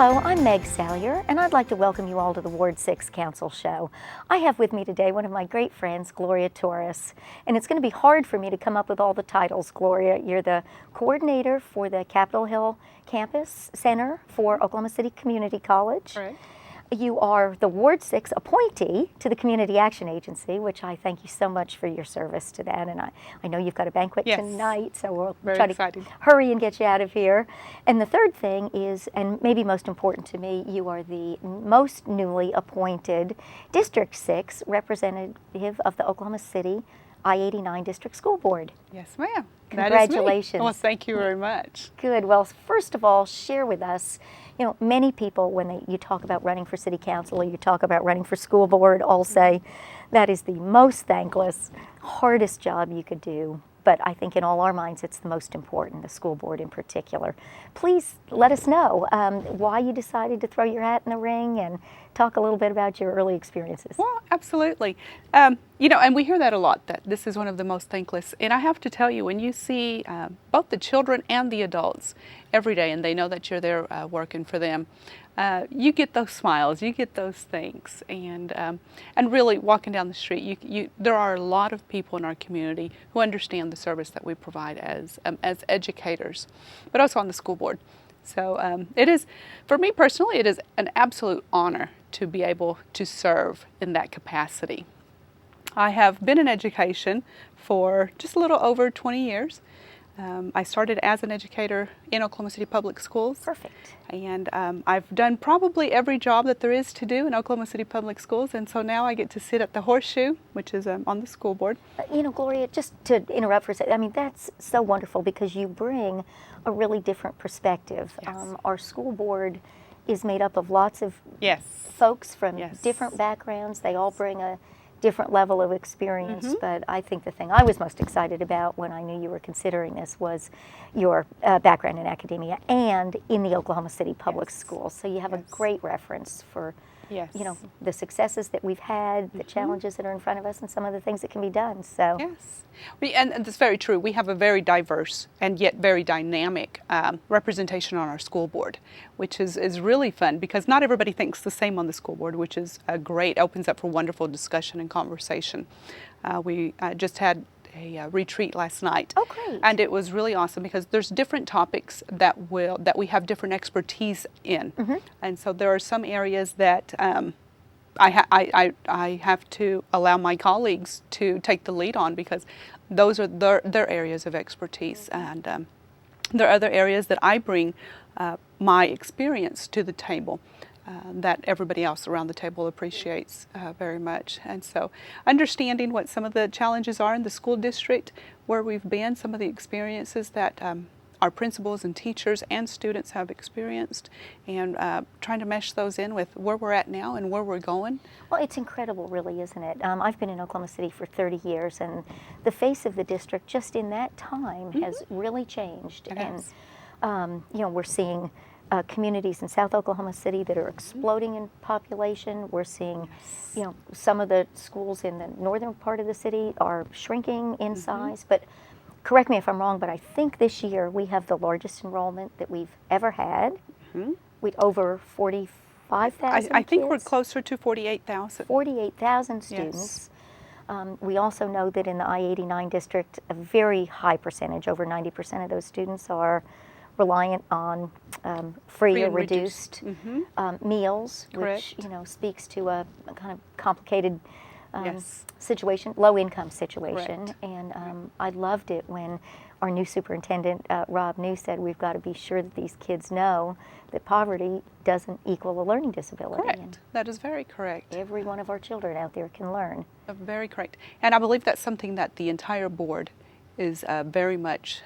Hello, I'm Meg Salyer, and I'd like to welcome you all to the Ward 6 Council Show. I have with me today one of my great friends, Gloria Torres, and it's going to be hard for me to come up with all the titles. Gloria, you're the coordinator for the Capitol Hill Campus Center for Oklahoma City Community College. Right. You are the Ward 6 appointee to the Community Action Agency, which I thank you so much for your service to that. And I know you've got a banquet tonight, so we'll try to hurry and get you out of here. And the third thing is, and maybe most important to me, you are the most newly appointed District 6 representative of the Oklahoma City I-89 District School Board. Yes, ma'am. Congratulations. Well, thank you very much. Good. Well, first of all, share with us, you know, many people, when you talk about running for city council or you talk about running for school board, all say that is the most thankless, hardest job you could do. But I think in all our minds, it's the most important, the school board in particular. Please let us know why you decided to throw your hat in the ring and talk a little bit about your early experiences. Well, absolutely. You know, and we hear that a lot, that this is one of the most thankless. And I have to tell you, when you see both the children and the adults every day, and they know that you're there working for them, you get those smiles, you get those things, and really walking down the street, there are a lot of people in our community who understand the service that we provide as educators, but also on the school board. So it is, for me personally, it is an absolute honor to be able to serve in that capacity. I have been in education for just a little over 20 years. I started as an educator in Oklahoma City Public Schools. Perfect. And I've done probably every job that there is to do in Oklahoma City Public Schools, and so now I get to sit at the Horseshoe, which is on the school board. You know, Gloria, just to interrupt for a second, I mean, that's so wonderful because you bring a really different perspective. Yes. Our school board is made up of lots of folks from different backgrounds. They all bring a different level of experience, but I think the thing I was most excited about when I knew you were considering this was your background in academia and in the Oklahoma City Public Schools. So you have a great reference for you know, the successes that we've had, the challenges that are in front of us, and some of the things that can be done. So yes, and that's very true. We have a very diverse and yet very dynamic representation on our school board, which is really fun because not everybody thinks the same on the school board, which is great. Opens up for wonderful discussion and conversation. We just had a retreat last night. Oh, great. And it was really awesome because there's different topics that we have different expertise in. And so there are some areas that I have to allow my colleagues to take the lead on because those are their areas of expertise. And there are other areas that I bring my experience to the table. That everybody else around the table appreciates very much. And so understanding what some of the challenges are in the school district, where we've been, some of the experiences that our principals and teachers and students have experienced, and trying to mesh those in with where we're at now and where we're going. Well, it's incredible, really, isn't it? I've been in Oklahoma City for 30 years, and the face of the district just in that time has really changed. And you know, we're seeing communities in South Oklahoma City that are exploding in population. We're seeing, you know, some of the schools in the northern part of the city are shrinking in size. But correct me if I'm wrong, but I think this year we have the largest enrollment that we've ever had. With over 45,000 I think we're closer to 48,000. 48,000 students. We also know that in the I-89 district, a very high percentage, over 90% of those students are reliant on free or reduced meals, which you know speaks to a kind of complicated situation, low-income situation. And I loved it when our new superintendent, Rob New, said we've got to be sure that these kids know that poverty doesn't equal a learning disability. Correct. That is very correct. Every one of our children out there can learn. Very correct. And I believe that's something that the entire board is very much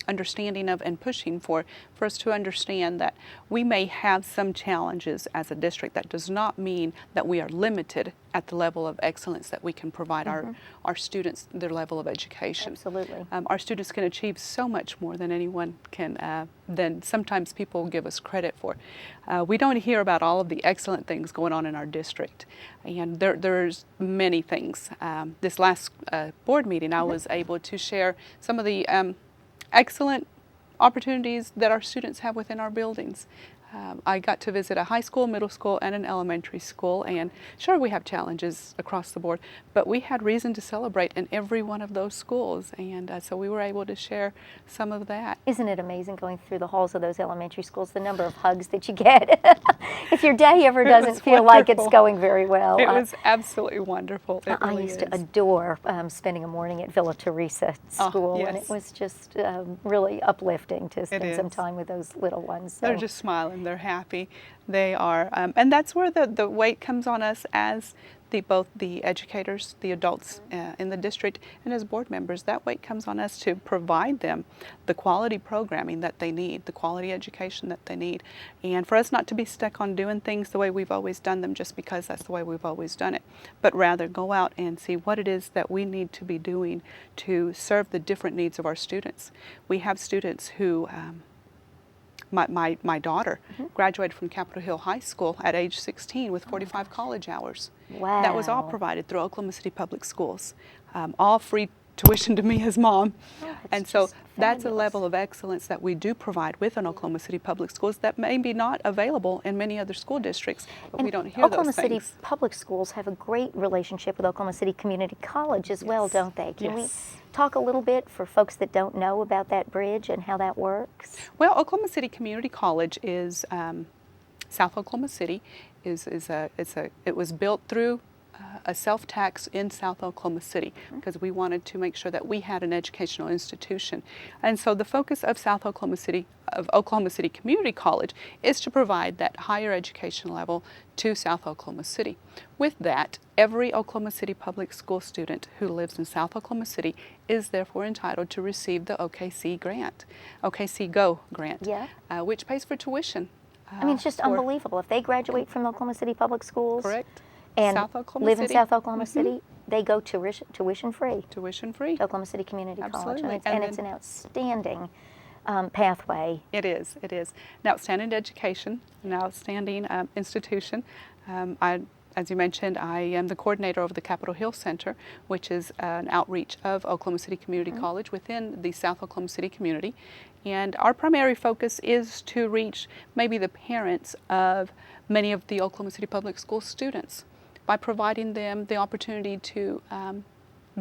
understanding of and pushing for us to understand that we may have some challenges as a district. That does not mean that we are limited at the level of excellence that we can provide our students, their level of education. Absolutely. Our students can achieve so much more than anyone can, than sometimes people give us credit for. We don't hear about all of the excellent things going on in our district, and there's many things. This last board meeting, I was able to share some of the excellent opportunities that our students have within our buildings. I got to visit a high school, middle school, and an elementary school, and sure, we have challenges across the board, but we had reason to celebrate in every one of those schools, and so we were able to share some of that. Isn't it amazing going through the halls of those elementary schools, the number of hugs that you get? If your day ever doesn't feel like it's going very well. It was absolutely wonderful. It I really used is. to adore spending a morning at Villa Teresa School, and it yes. was just really uplifting to spend some is. time with those little ones. They're just smiling, they're happy, they are, and that's where the weight comes on us as both the educators, the adults in the district, and as board members. That weight comes on us to provide them the quality programming that they need, the quality education that they need, and for us not to be stuck on doing things the way we've always done them just because that's the way we've always done it, but rather go out and see what it is that we need to be doing to serve the different needs of our students. We have students who my daughter graduated from Capitol Hill High School at age 16 with 45 college hours. Wow. That was all provided through Oklahoma City Public Schools, all free tuition to me as mom. And so that's a level of excellence that we do provide within Oklahoma City Public Schools that may be not available in many other school districts, but and we don't hear Oklahoma those things. City Public Schools have a great relationship with Oklahoma City Community College as well, don't they? Can we talk a little bit for folks that don't know about that bridge and how that works? Well, Oklahoma City Community College is South Oklahoma City. It was built through a self-tax in South Oklahoma City because we wanted to make sure that we had an educational institution. And so the focus of Oklahoma City Community College is to provide that higher education level to South Oklahoma City. With that, every Oklahoma City public school student who lives in South Oklahoma City is therefore entitled to receive the OKC grant, OKC Go grant, which pays for tuition. I mean, it's just unbelievable. If they graduate from Oklahoma City Public Schools, correct, and live in South Oklahoma mm-hmm. City, they go tuition free. Tuition free. To Oklahoma City Community Absolutely. College. And it's an outstanding pathway. It is. It is an outstanding education, an outstanding institution. As you mentioned, I am the coordinator over the Capitol Hill Center, which is an outreach of Oklahoma City Community College within the South Oklahoma City community. And our primary focus is to reach maybe the parents of many of the Oklahoma City Public School students by providing them the opportunity to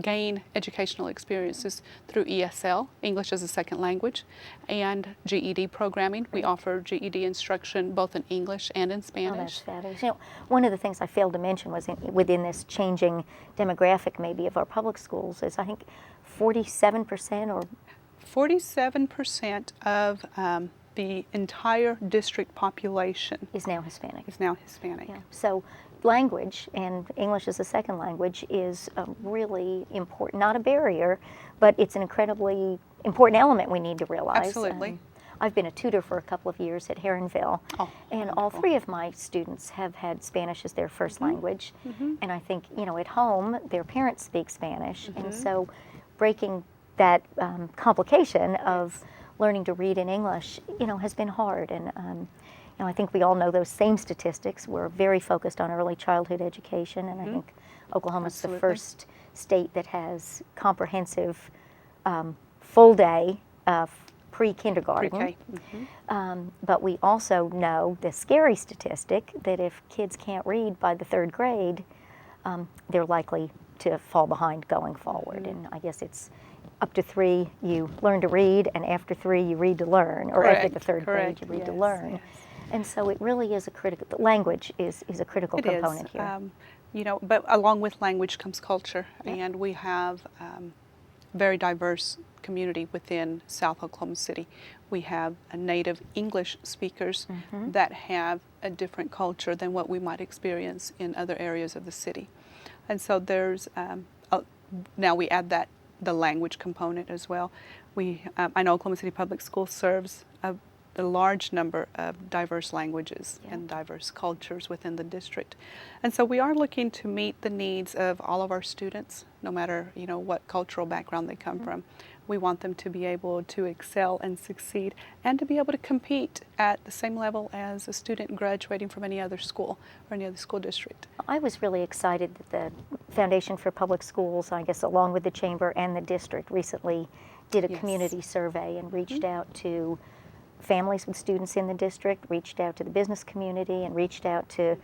gain educational experiences through ESL, English as a Second Language, and GED programming. We offer GED instruction both in English and in Spanish. Oh, that's fabulous. You know, one of the things I failed to mention was within this changing demographic maybe of our public schools is I think 47% or 47% of the entire district population is now Hispanic. Yeah. So language and English as a second language is really important, not a barrier, but it's an incredibly important element we need to realize. Absolutely. I've been a tutor for a couple of years at Heronville, and all three of my students have had Spanish as their first language. And I think, you know, at home, their parents speak Spanish, and so breaking that complication of learning to read in English, you know, has been hard. And you know, I think we all know those same statistics. We're very focused on early childhood education, and I think Oklahoma's the first state that has comprehensive full day pre-kindergarten. Pre-K. But we also know the scary statistic that if kids can't read by the third grade, they're likely to fall behind going forward. And I guess it's up to 3 you learn to read, and after 3 you read to learn, or after the third grade you read to learn. And so it really is a critical, the language is a critical component here. You know, but along with language comes culture, and we have very diverse community within South Oklahoma City. We have native English speakers that have a different culture than what we might experience in other areas of the city. And so there's, now we add that, the language component as well. I know Oklahoma City Public Schools serves a large number of diverse languages and diverse cultures within the district. And so we are looking to meet the needs of all of our students, no matter, you know, what cultural background they come from. We want them to be able to excel and succeed and to be able to compete at the same level as a student graduating from any other school or any other school district. I was really excited that the Foundation for Public Schools, I guess along with the Chamber and the district, recently did a community survey and reached out to families with students in the district, reached out to the business community, and reached out to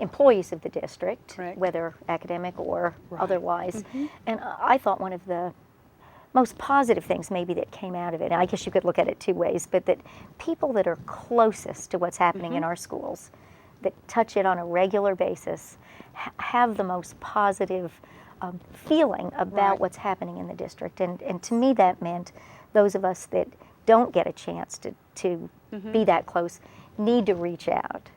employees of the district, Correct. whether academic or Right. otherwise. And I thought one of the most positive things maybe that came out of it, and I guess you could look at it two ways, but that people that are closest to what's happening in our schools, that touch it on a regular basis, have the most positive feeling about Right. what's happening in the district. And to me that meant those of us that don't get a chance to be that close need to reach out.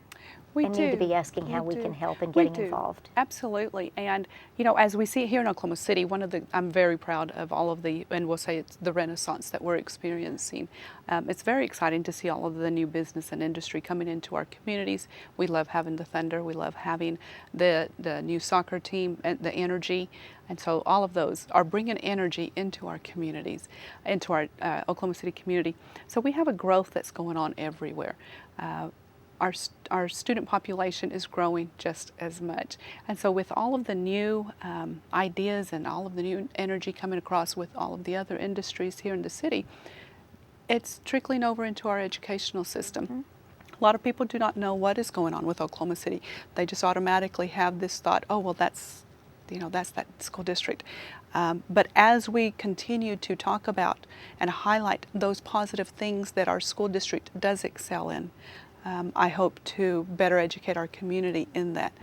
We and do. need to be asking how we do. can help and We getting do. involved. Absolutely. And, you know, as we see here in Oklahoma City, I'm very proud of all of and we'll say it's the renaissance that we're experiencing. It's very exciting to see all of the new business and industry coming into our communities. We love having the Thunder. We love having the new soccer team and the energy. And so all of those are bringing energy into our communities, into our Oklahoma City community. So we have a growth that's going on everywhere. Our student population is growing just as much. And so with all of the new ideas and all of the new energy coming across with all of the other industries here in the city, it's trickling over into our educational system. A lot of people do not know what is going on with Oklahoma City. They just automatically have this thought, oh, well, that's that school district. But as we continue to talk about and highlight those positive things that our school district does excel in, I hope to better educate our community in that,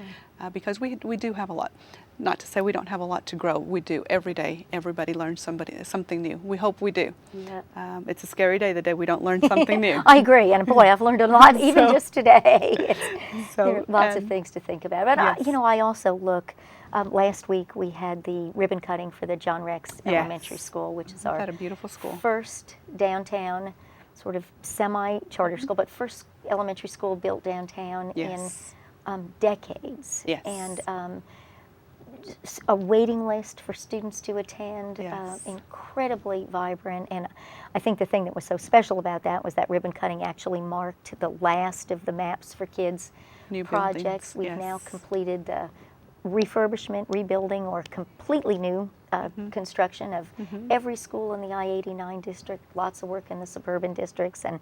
because we do have a lot. Not to say we don't have a lot to grow. We do. Every day, everybody learns something new. We hope we do. Yeah. It's a scary day the day we don't learn something new. I agree, and boy, I've learned a lot even just today. There are lots of and- things to think about. But Yes. I also look. Last week we had the ribbon cutting for the John Rex Yes. Elementary School, which is our That a beautiful school. first downtown sort of semi-charter school, but first elementary school built downtown Yes. in decades. Yes. And a waiting list for students to attend, Yes. incredibly vibrant. And I think the thing that was so special about that was that ribbon cutting actually marked the last of the Maps for Kids New projects. buildings, We've now yes. completed the refurbishment, rebuilding, or completely new construction of every school in the I-89 district, lots of work in the suburban districts, and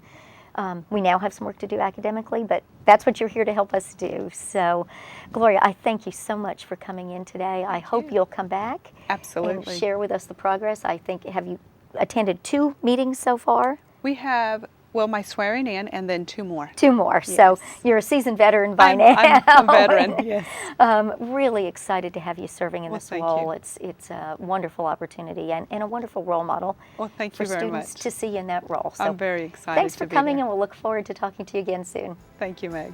we now have some work to do academically, but that's what you're here to help us do. So, Gloria, I thank you so much for coming in today. I hope you'll come back Absolutely. and share with us the progress. I think, have you attended 2 meetings so far? We have, well, my swearing in and then 2 more. 2 more. So Yes. you're a seasoned veteran by I'm now. a veteran, yes. Really excited to have you serving in Well, this thank role. you. It's a wonderful opportunity and a wonderful role model Well, thank for you very students much. to see in that role. So I'm very excited thanks to for be coming, here. and we'll look forward to talking to you again soon. Thank you, Meg.